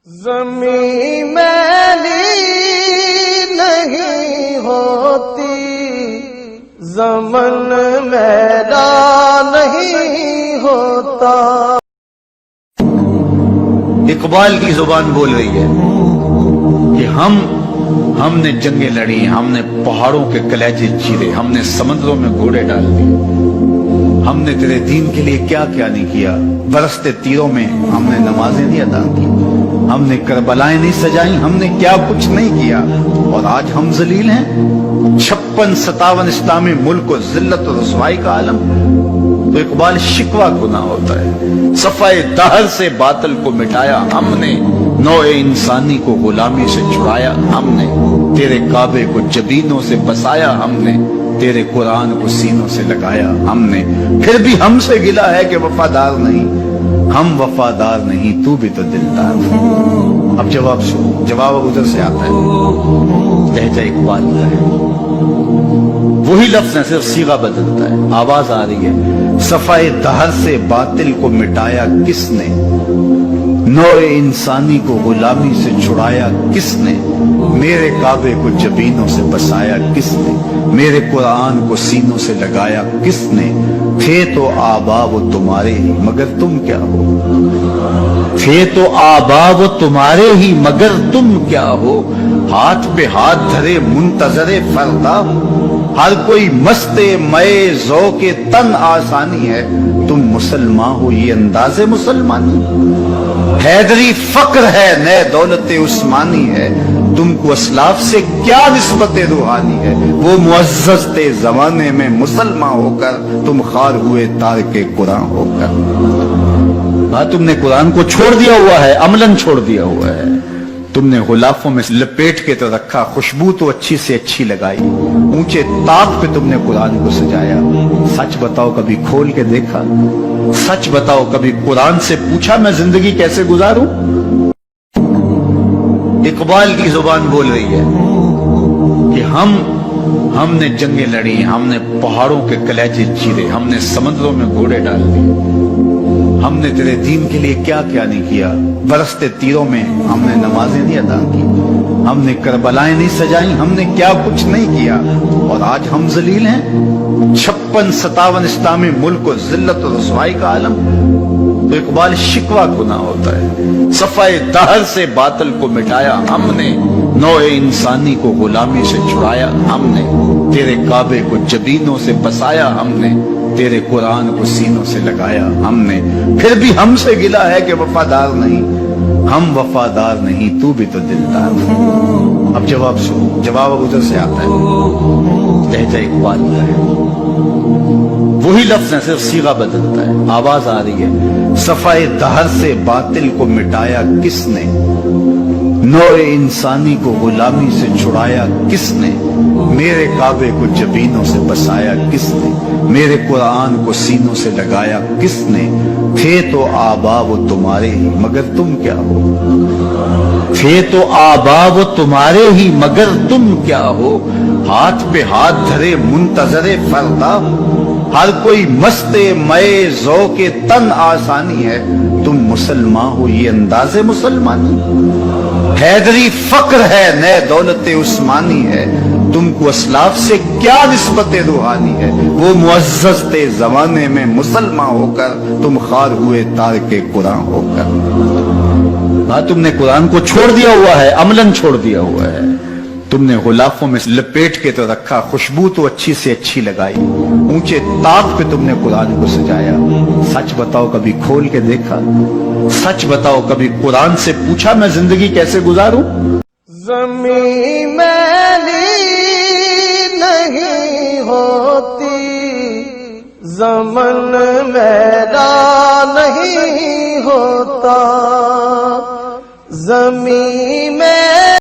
زمین میلی نہیں ہوتی، زمن میلا نہیں ہوتا۔ اقبال کی زبان بول رہی ہے کہ ہم نے جنگیں لڑی، ہم نے پہاڑوں کے کلیجے چیرے، ہم نے سمندروں میں گھوڑے ڈال دیے، ہم نے تیرے دین کے لیے کیا کیا نہیں کیا، برستے تیروں میں ہم نے نمازیں نہیں ادا کی، ہم نے کربلائیں نہیں سجائیں، ہم نے کیا کچھ نہیں کیا، اور آج ہم ذلیل ہیں۔ 56-57 اسلامی ملک و ذلت و رسوائی کا عالم۔ تو اقبال شکوہ گناہ ہوتا ہے، صفائے دہر سے باطل کو مٹایا ہم نے، نوع انسانی کو غلامی سے چھڑایا ہم نے، تیرے کعبے کو جبینوں سے بسایا ہم نے، تیرے قرآن کو سینوں سے لگایا ہم نے، پھر بھی ہم سے گلا ہے کہ وفادار نہیں، ہم وفادار نہیں، تو بھی تو دلدار ہے۔ اب جواب ادھر سے آتا ہے، لہجہ اقبال کا ہے، وہی لفظ ہے، صرف صیغہ بدلتا ہے، آواز آ رہی ہے۔ صفائے دہر سے باطل کو مٹایا کس نے، نوع انسانی کو غلامی سے چھڑایا کس نے، میرے کعبے کو جبینوں سے بسایا کس نے، میرے قرآن کو سینوں سے لگایا کس نے، تھے تو آبا وہ تمہارے ہی مگر تم کیا ہو، تھے تو آبا وہ تمہارے ہی مگر تم کیا ہو، ہاتھ پہ ہاتھ دھرے منتظر فردا، ہر کوئی مستے مئے ذوق تن آسانی ہے، تم مسلمان ہو یہ انداز مسلمانی، حیدری فقر ہے نئے دولت عثمانی ہے، تم کو اسلاف سے کیا نسبت روحانی ہے، وہ معزز تھے زمانے میں مسلمان ہو کر، تم خار ہوئے تارک قرآن ہو کر۔ ہاں، تم نے قرآن کو چھوڑ دیا ہوا ہے، عملاً چھوڑ دیا ہوا ہے، تم نے غلافوں میں لپیٹ کے تو رکھا، خوشبو تو اچھی سے اچھی لگائی، اونچے طاق پہ تم نے قرآن کو سجایا، سچ بتاؤ کبھی کھول کے دیکھا، سچ بتاؤ کبھی قرآن سے پوچھا میں زندگی کیسے گزاروں۔ اقبال کی زبان بول رہی ہے کہ ہم نے جنگیں لڑی، ہم نے پہاڑوں کے کلیجے چیرے، ہم نے سمندروں میں گھوڑے ڈال دیے، ہم نے تیرے دین کے لیے کیا کیا نہیں کیا، برستے تیروں میں ہم نے نمازیں نہیں ادا کی، ہم نے کربلائیں نہیں سجائیں، ہم نے کیا کچھ نہیں کیا، اور آج ہم ذلیل ہیں۔ 56-57 اسلامی ملک و ذلت و رسوائی کا عالم۔ تو اقبال شکوہ گناہ ہوتا ہے، صفائے دہر سے باطل کو مٹایا ہم نے، نوع انسانی کو غلامی سے چھڑایا ہم نے، تیرے کعبے کو جبینوں سے بسایا ہم نے، تیرے قرآن کو سینوں سے لگایا ہم نے، پھر بھی ہم سے گلا ہے کہ وفادار نہیں، ہم وفادار نہیں، تو بھی تو دلدار ہے۔ اب جواب ادھر سے آتا ہے، لہجہ اقبال کا ہے، وہی لفظ ہے، صرف صیغہ بدلتا ہے، آواز آ رہی ہے۔ صفائے دہر سے باطل کو مٹایا کس نے، نوع انسانی کو غلامی سے چھڑایا کس نے، میرے کعبے کو جبینوں سے بسایا کس نے، میرے قرآن کو سینوں سے لگایا کس نے، تھے تو آبا وہ تمہارے ہی مگر تم کیا ہو، تھے تو آبا وہ تمہارے ہی مگر تم کیا ہو، ہاتھ پہ ہاتھ دھرے منتظر فردا، ہر کوئی مستے مئے ذوق تن آسانی ہے، تم مسلمان ہو یہ انداز مسلمانی، حیدری فقر ہے نئے دولت عثمانی ہے، تم کو اسلاف سے کیا نسبت روحانی ہے، وہ معزز تھے زمانے میں مسلمان ہو کر، تم خار ہوئے تارک قرآن ہو کر۔ ہاں، تم نے قرآن کو چھوڑ دیا ہوا ہے، عملاً چھوڑ دیا ہوا ہے، تم نے غلافوں میں لپیٹ کے تو رکھا، خوشبو تو اچھی سے اچھی لگائی، اونچے طاق پہ تم نے قرآن کو سجایا، سچ بتاؤ کبھی کھول کے دیکھا، سچ بتاؤ کبھی قرآن سے پوچھا میں زندگی کیسے گزاروں۔ زمین میلی نہیں ہوتی، زمن میلا نہیں ہوتا، زمین میں